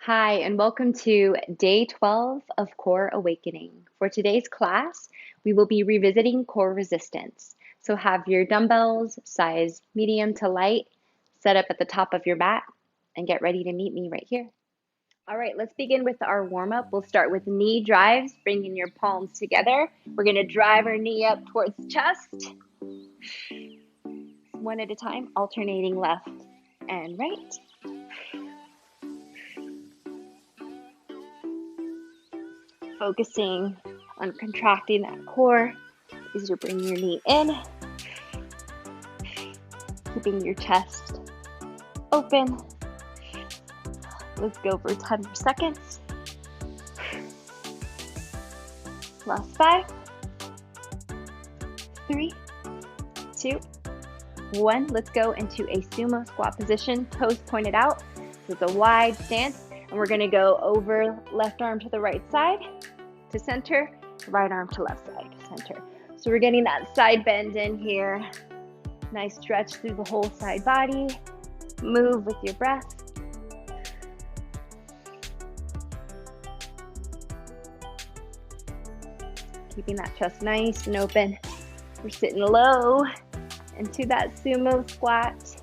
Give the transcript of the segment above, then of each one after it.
Hi, and welcome to day 12 of Core Awakening. For today's class, we will be revisiting core resistance. So have your dumbbells, size medium to light, set up at the top of your mat, and get ready to meet me right here. All right, let's begin with our warm-up. We'll start with knee drives, bringing your palms together. We're gonna drive our knee up towards the chest. One at a time, alternating left and right. Focusing on contracting that core as you bring your knee in, keeping your chest open. Let's go for 10 more seconds. Last 5, 3, 2, 1. Let's go into a sumo squat position, toes pointed out. So it's a wide stance, and we're gonna go over left arm to the right side to center, right arm to left side to center. So we're getting that side bend in here. Nice stretch through the whole side body. Move with your breath. Keeping that chest nice and open. We're sitting low into that sumo squat.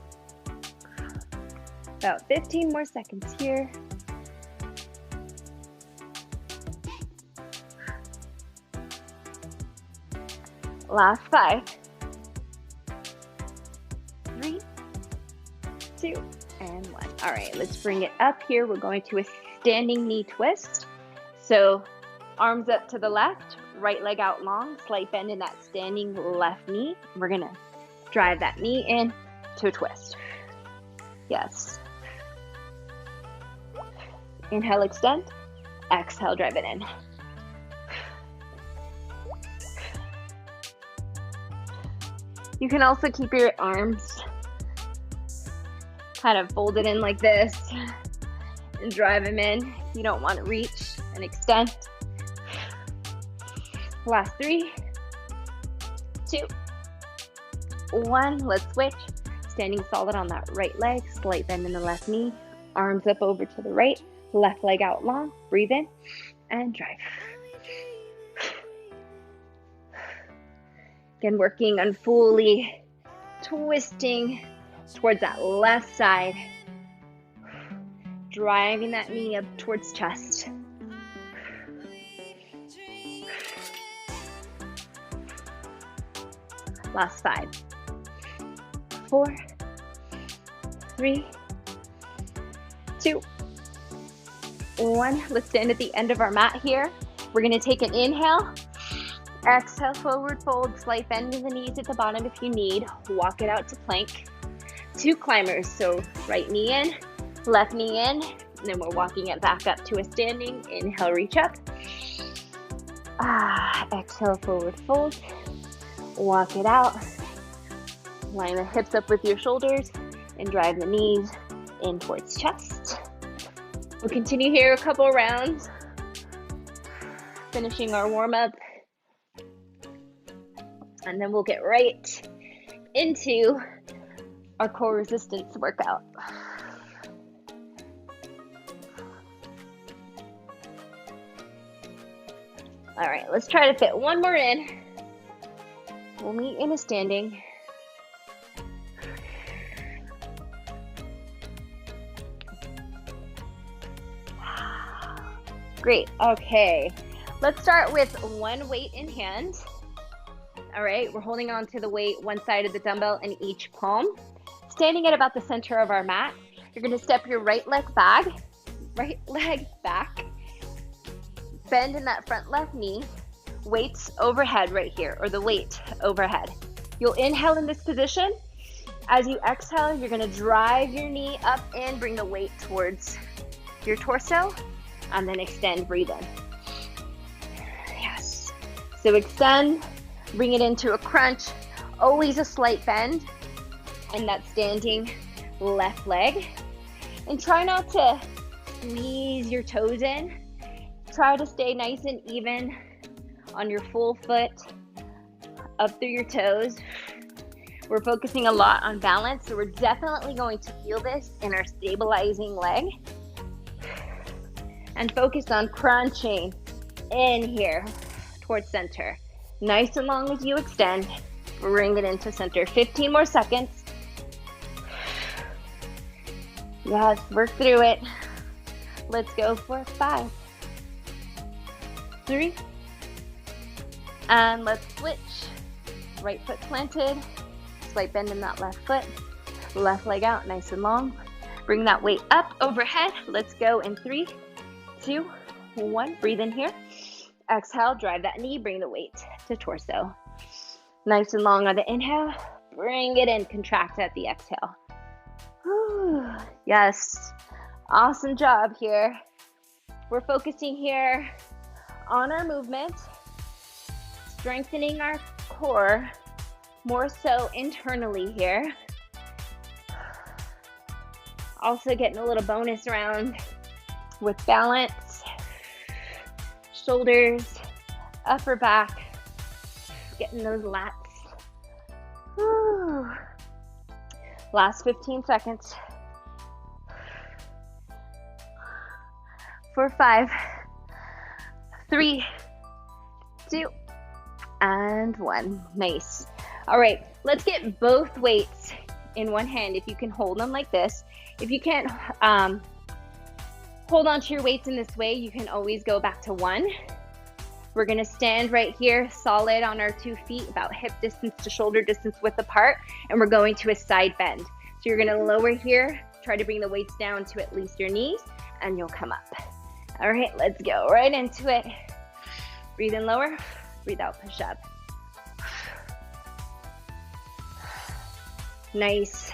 About 15 more seconds here. Last 5, 3, 2, and 1. All right, let's bring it up here. We're going to a standing knee twist. So arms up to the left, right leg out long, slight bend in that standing left knee. We're gonna drive that knee in to a twist. Yes. Inhale, extend. Exhale, drive it in. You can also keep your arms kind of folded in like this and drive them in. You don't want to reach and extend. Last 3, 2, 1. Let's switch. Standing solid on that right leg, slight bend in the left knee, arms up over to the right, left leg out long. Breathe in and drive. Again, working on fully twisting towards that left side, driving that knee up towards chest. Last 5, 4, 3, 2, 1. Let's stand at the end of our mat here. We're gonna take an inhale. Exhale, forward fold, slight bend in the knees at the bottom if you need. Walk it out to plank. 2 climbers, so right knee in, left knee in, and then we're walking it back up to a standing. Inhale, reach up. Exhale, forward fold. Walk it out. Line the hips up with your shoulders and drive the knees in towards chest. We'll continue here a couple rounds, finishing our warm-up. And then we'll get right into our core resistance workout. All right, let's try to fit one more in. We'll meet in a standing. Great, okay. Let's start with one weight in hand. All right, we're holding on to the weight, one side of the dumbbell in each palm. Standing at about the center of our mat, you're gonna step your right leg back, bend in that front left knee, weights overhead right here, or the weight overhead. You'll inhale in this position. As you exhale, you're gonna drive your knee up and bring the weight towards your torso, and then extend, breathe in. Yes, so extend, bring it into a crunch, always a slight bend in that standing left leg. And try not to squeeze your toes in. Try to stay nice and even on your full foot, up through your toes. We're focusing a lot on balance, so we're definitely going to feel this in our stabilizing leg. and focus on crunching in here towards center. Nice and long as you extend. Bring it into center. 15 more seconds. Yes, work through it. Let's go for 5, 3, and let's switch. Right foot planted, slight bend in that left foot, left leg out, nice and long. Bring that weight up overhead. Let's go in 3, 2, 1. Breathe in here. Exhale, drive that knee, bring the weight to torso. Nice and long on the inhale. Bring it in, contract at the exhale. Whew. Yes, awesome job here. We're focusing here on our movement, strengthening our core, more so internally here. Also getting a little bonus round with balance, shoulders, upper back, getting those lats. Whew. Last 15 seconds. For 5, 3, 2, and 1. Nice. All right, let's get both weights in one hand if you can hold them like this. If you can't hold on to your weights in this way, you can always go back to 1. We're gonna stand right here, solid on our 2 feet, about hip distance to shoulder distance width apart, and we're going to a side bend. So you're gonna lower here, try to bring the weights down to at least your knees, and you'll come up. All right, let's go right into it. Breathe in lower, breathe out, push up. Nice.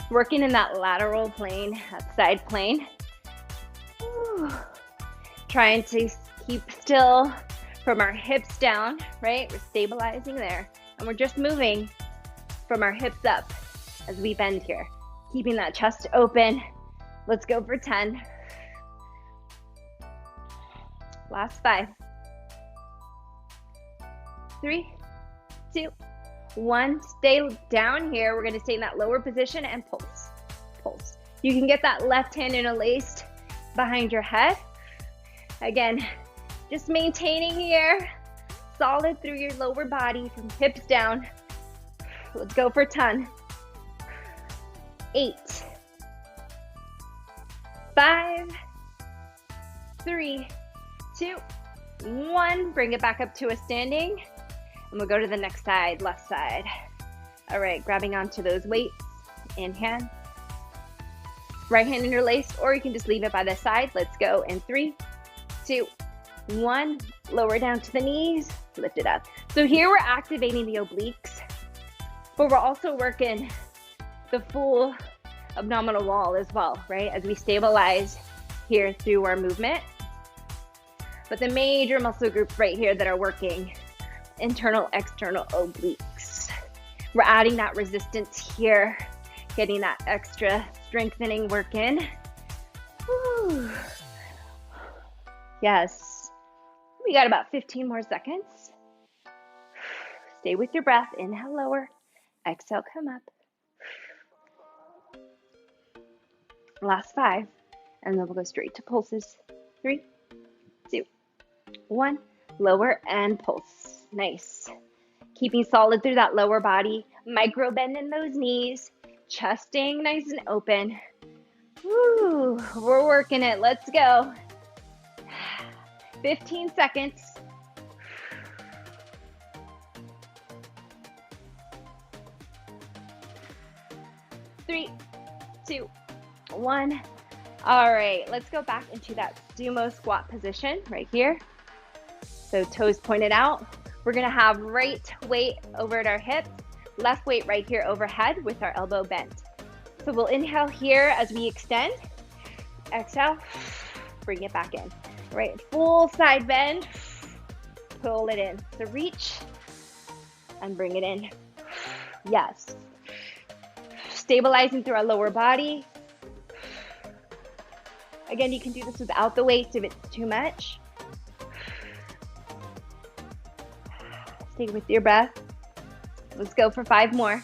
Working in that lateral plane, that side plane. Whew. Trying to keep still from our hips down, right? We're stabilizing there. And we're just moving from our hips up as we bend here. Keeping that chest open. Let's go for 10. Last 5. 3, 2, 1. Stay down here. We're gonna stay in that lower position and pulse, pulse. You can get that left hand interlaced behind your head. Again, just maintaining here, solid through your lower body from hips down. Let's go for 10. 8, 5, 3, 2, 1. Bring it back up to a standing. And we'll go to the next side, left side. All right, grabbing onto those weights in hand. Right hand interlaced, or you can just leave it by the side. Let's go in 3, 2, 1. Lower down to the knees, lift it up. So here we're activating the obliques, but we're also working the full abdominal wall as well, right? As we stabilize here through our movement. But the major muscle groups right here that are working, internal, external obliques. We're adding that resistance here, getting that extra strengthening work in. Whew. Yes. We got about 15 more seconds. Stay with your breath. Inhale, lower. Exhale, come up. Last 5. And then we'll go straight to pulses. 3, 2, 1. Lower and pulse. Nice. Keeping solid through that lower body. Micro bend in those knees. Chesting nice and open. Woo, we're working it. Let's go. 15 seconds. 3, 2, 1. All right, let's go back into that sumo squat position right here. So toes pointed out. We're gonna have right weight over at our hips, left weight right here overhead with our elbow bent. So we'll inhale here as we extend. Exhale, bring it back in. All right, full side bend, pull it in. So reach and bring it in. Yes. Stabilizing through our lower body. Again, you can do this without the weights if it's too much. Stay with your breath. Let's go for 5 more.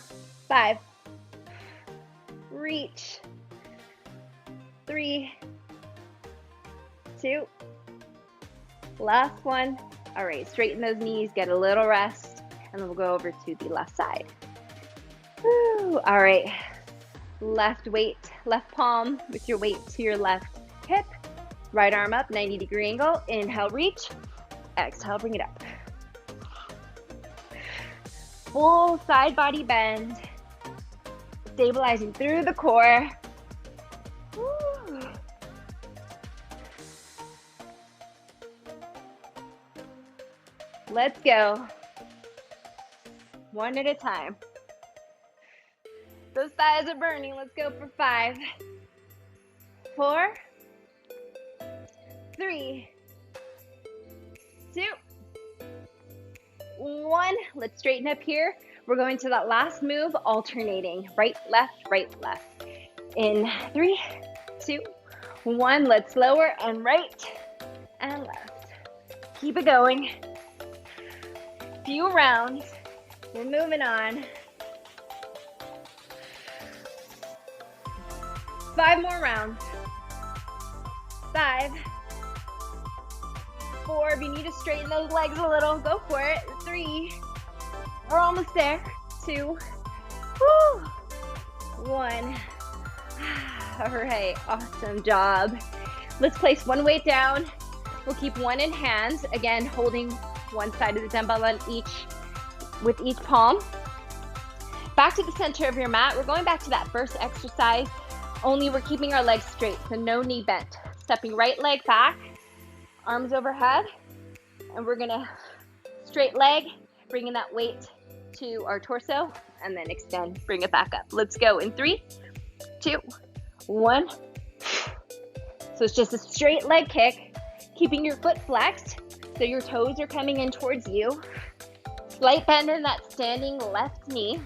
5. Reach. 3, 2. Last one. All right, straighten those knees, get a little rest, and then we'll go over to the left side. Woo. All right, left weight, left palm with your weight to your left hip. Right arm up, 90-degree angle. Inhale, reach. Exhale, bring it up. Full side body bend. Stabilizing through the core. Woo. Let's go. One at a time. Those thighs are burning. Let's go for 5, 4, 3, 2, 1. Let's straighten up here. We're going to that last move, alternating right, left, in 3, 2, 1. Let's lower and right and left. Keep it going. Few rounds. We're moving on. 5 more rounds. 5, 4. If you need to straighten those legs a little, go for it. 3. We're almost there. 2. Woo. 1. All right, awesome job. Let's place one weight down. We'll keep one in hands. Again, holding one side of the dumbbell on with each palm. Back to the center of your mat. We're going back to that first exercise, only we're keeping our legs straight, so no knee bent. Stepping right leg back, arms overhead, and we're gonna straight leg, bringing that weight to our torso, and then extend, bring it back up. Let's go in 3, 2, 1. So it's just a straight leg kick, keeping your foot flexed, so your toes are coming in towards you. Slight bend in that standing left knee,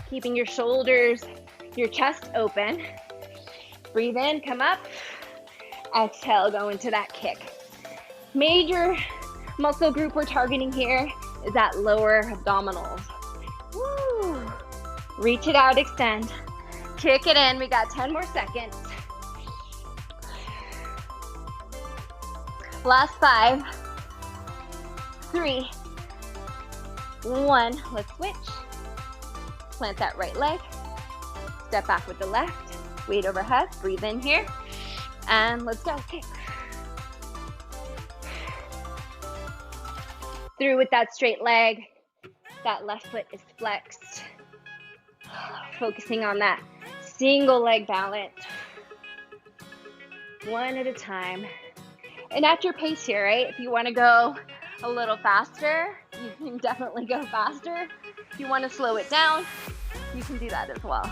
keeping your shoulders, your chest open. Breathe in, come up. Exhale, go into that kick. Major muscle group we're targeting here is that lower abdominals. Woo. Reach it out, extend. Kick it in, we got 10 more seconds. Last 5, 3, 1. Let's switch. Plant that right leg. Step back with the left. Weight overhead. Breathe in here. And let's go. Kick. Through with that straight leg. That left foot is flexed. Focusing on that single leg balance. One at a time. And at your pace here, right? If you want to go a little faster, you can definitely go faster. If you want to slow it down, you can do that as well.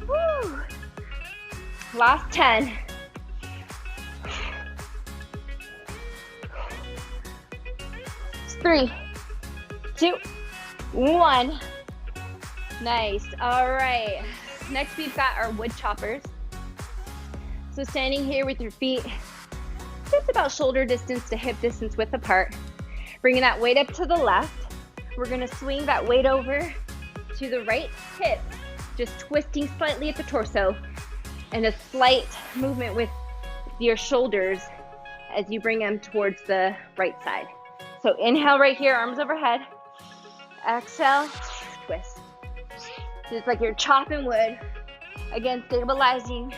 Woo. Last 10. It's 3, 2, 1. Nice. All right. Next, we've got our wood choppers. So standing here with your feet just about shoulder distance to hip distance width apart. Bringing that weight up to the left. We're going to swing that weight over to the right hip, just twisting slightly at the torso, and a slight movement with your shoulders as you bring them towards the right side. So inhale right here, arms overhead. Exhale, twist. Just like you're chopping wood. Again, stabilizing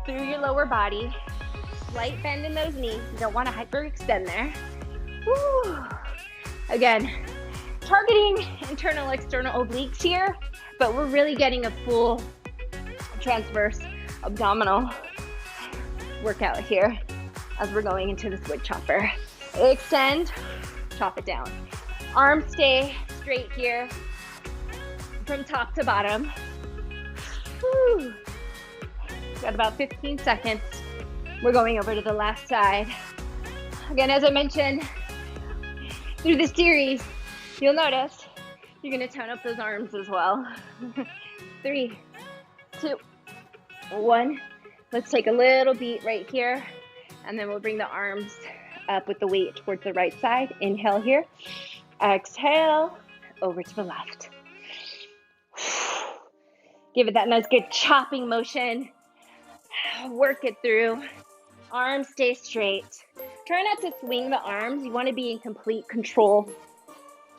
through your lower body. Slight bend in those knees. You don't want to hyperextend there. Woo. Again, targeting internal, external obliques here, but we're really getting a full transverse abdominal workout here as we're going into this wood chopper. Extend, chop it down. Arms stay straight here from top to bottom. Woo. Got about 15 seconds. We're going over to the left side. Again, as I mentioned, through this series, you'll notice you're gonna tone up those arms as well. 3, 2, 1. Let's take a little beat right here, and then we'll bring the arms up with the weight towards the right side. Inhale here. Exhale, over to the left. Give it that nice good chopping motion. Work it through. Arms stay straight. Try not to swing the arms. You want to be in complete control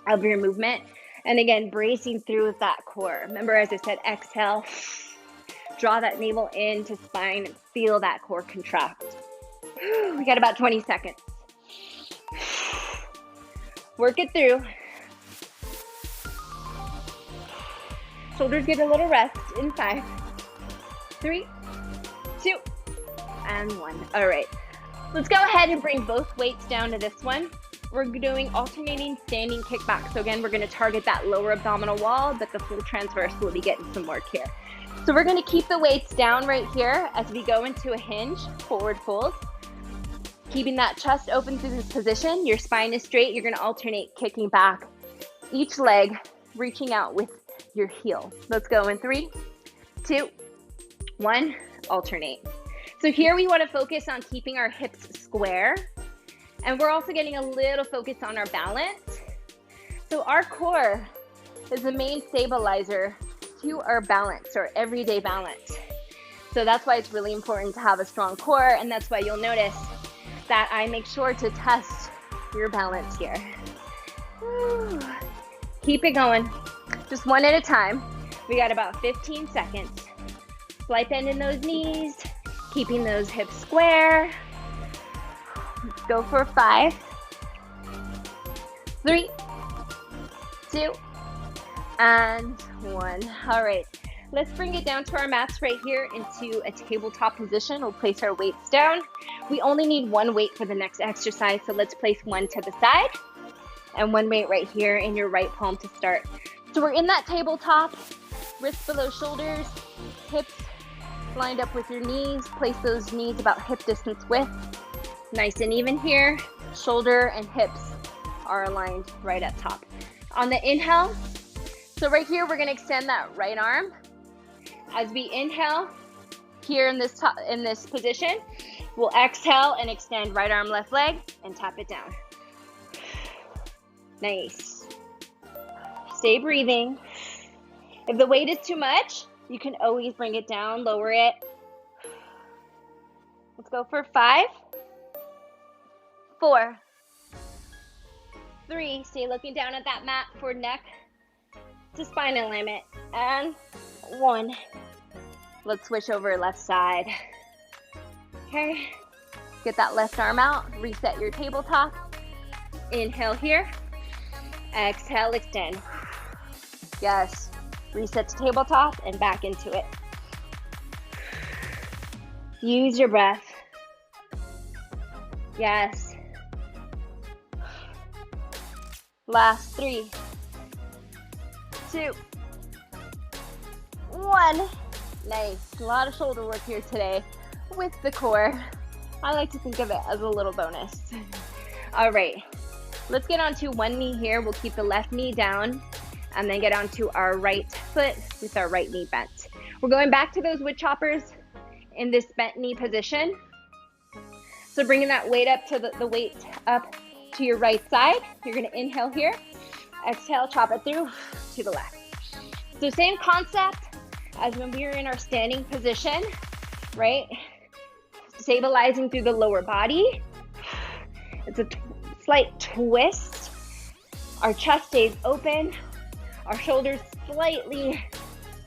of your movement. And again, bracing through with that core. Remember, as I said, exhale. Draw that navel into spine and feel that core contract. We got about 20 seconds. Work it through. Shoulders get a little rest in 5, 3, 2, and 1. All right. Let's go ahead and bring both weights down to this one. We're doing alternating standing kickback. So again, we're going to target that lower abdominal wall, but the full transverse will be getting some work here. So we're going to keep the weights down right here as we go into a hinge, forward fold. Keeping that chest open through this position. Your spine is straight. You're going to alternate kicking back each leg, reaching out with your heel. Let's go in 3, 2, 1, alternate. So here we want to focus on keeping our hips square. And we're also getting a little focus on our balance. So our core is the main stabilizer to our balance, or everyday balance. So that's why it's really important to have a strong core, and that's why you'll notice that I make sure to test your balance here. Woo. Keep it going, just one at a time. We got about 15 seconds. Slight bend in those knees, keeping those hips square. Let's go for 5, 3, 2, and 1. All right, let's bring it down to our mats right here into a tabletop position. We'll place our weights down. We only need one weight for the next exercise, so let's place one to the side and one weight right here in your right palm to start. So we're in that tabletop, wrists below shoulders, hips lined up with your knees. Place those knees about hip distance width. Nice and even here. Shoulder and hips are aligned right at top. On the inhale, so right here, we're going to extend that right arm. As we inhale here in this position, we'll exhale and extend right arm, left leg, and tap it down. Nice. Stay breathing. If the weight is too much, you can always bring it down, lower it. Let's go for 5, 4, 3. Stay looking down at that mat for neck to spine alignment, and 1. Let's switch over left side. Okay, get that left arm out, reset your tabletop. Inhale here, exhale, extend. Yes, reset to tabletop and back into it. Use your breath. Yes. Last 3, 2, 1. Nice. A lot of shoulder work here today with the core. I like to think of it as a little bonus. All right. Let's get onto one knee here. We'll keep the left knee down and then get onto our right foot with our right knee bent. We're going back to those wood choppers in this bent knee position. So bringing that weight up to the weight up to your right side. You're going to inhale here. Exhale, chop it through to the left. So same concept as when we were in our standing position, right? Stabilizing through the lower body. It's a slight twist. Our chest stays open. Our shoulders slightly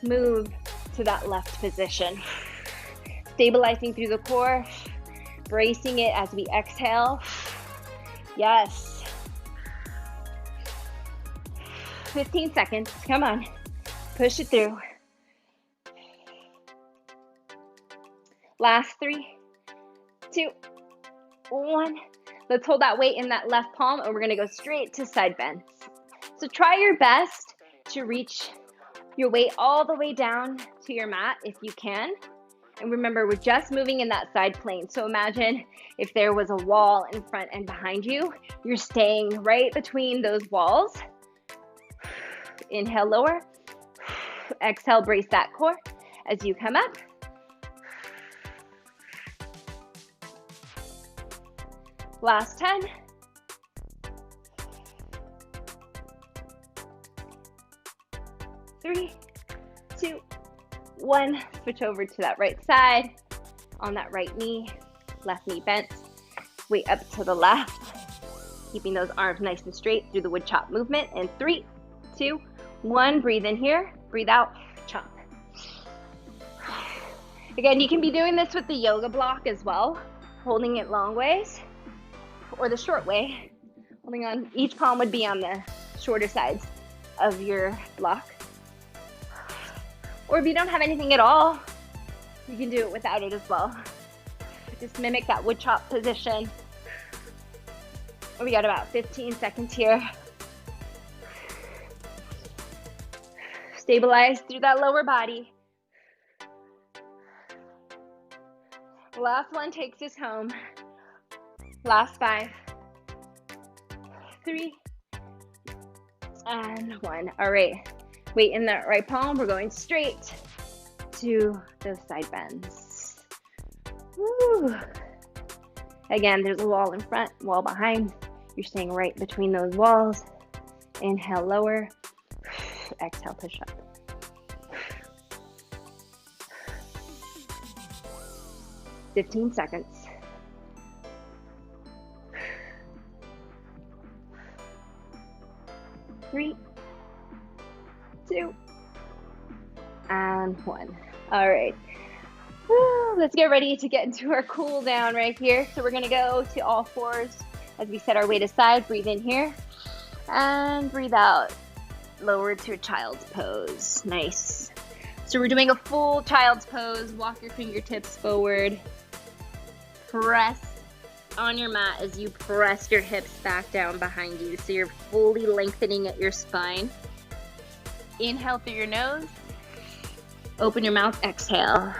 move to that left position. Stabilizing through the core. Bracing it as we exhale. Yes. 15 seconds. Come on. Push it through. Last 3, 2, 1. Let's hold that weight in that left palm, and we're going to go straight to side bends. So try your best to reach your weight all the way down to your mat if you can. And remember, we're just moving in that side plane. So imagine if there was a wall in front and behind you, you're staying right between those walls. Inhale, lower. Exhale, brace that core as you come up. Last 10. Three, 2, 1. Switch over to that right side on that right knee. left knee bent, weight up to the left, keeping those arms nice and straight through the wood chop movement. And 3, 2, 1, breathe in here, breathe out, chop. Again, you can be doing this with the yoga block as well, holding it long ways or the short way. Holding on, each palm would be on the shorter sides of your block. Or if you don't have anything at all, you can do it without it as well. Just mimic that wood chop position. We got about 15 seconds here. Stabilize through that lower body. Last one takes us home. Last 5, 3, and 1. All right, weight in that right palm. We're going straight to those side bends. Woo. Again, there's a wall in front, wall behind. You're staying right between those walls. Inhale, lower. Exhale, push up. Fifteen seconds. 3, 2, and 1. All right. Woo, let's get ready to get into our cool down right here. So we're gonna go to all fours as we set our weight aside. Breathe in here and breathe out. Lower to a child's pose. Nice. So we're doing a full child's pose. Walk your fingertips forward. Press on your mat as you press your hips back down behind you. So you're fully lengthening at your spine. Inhale through your nose. Open your mouth, exhale.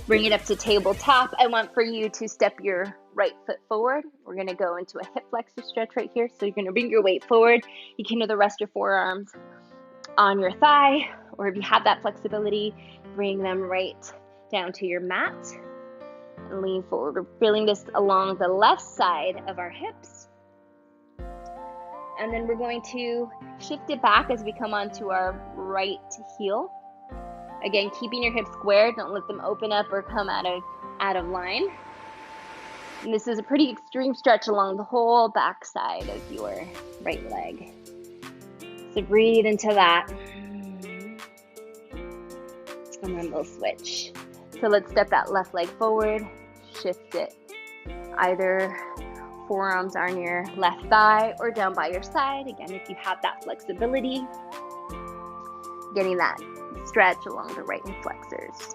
Bring it up to tabletop. I want for you to step your right foot forward. We're gonna go into a hip flexor stretch right here. So you're gonna bring your weight forward. You can either rest your forearms on your thigh, or if you have that flexibility, bring them right down to your mat and lean forward. We're feeling this along the left side of our hips. And then we're going to shift it back as we come onto our right heel. Again, keeping your hips square, don't let them open up or come out of line. And this is a pretty extreme stretch along the whole back side of your right leg. So breathe into that. And then we'll switch. So let's step that left leg forward, shift it. Either forearms are on your left thigh or down by your side. Again, if you have that flexibility, getting that stretch along the right hip flexors.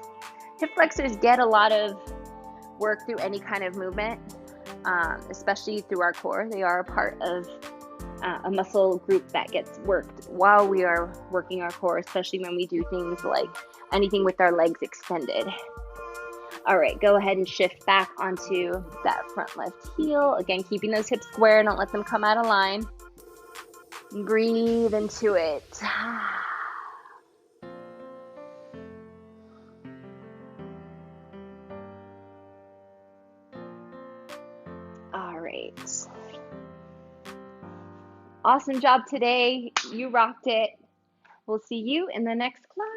Hip flexors get a lot of work through any kind of movement, especially through our core. They are a part of a muscle group that gets worked while we are working our core, especially when we do things like anything with our legs extended. All right, go ahead and shift back onto that front left heel. Again, keeping those hips square, don't let them come out of line. Breathe into it. All right. Awesome job today. You rocked it. We'll see you in the next class.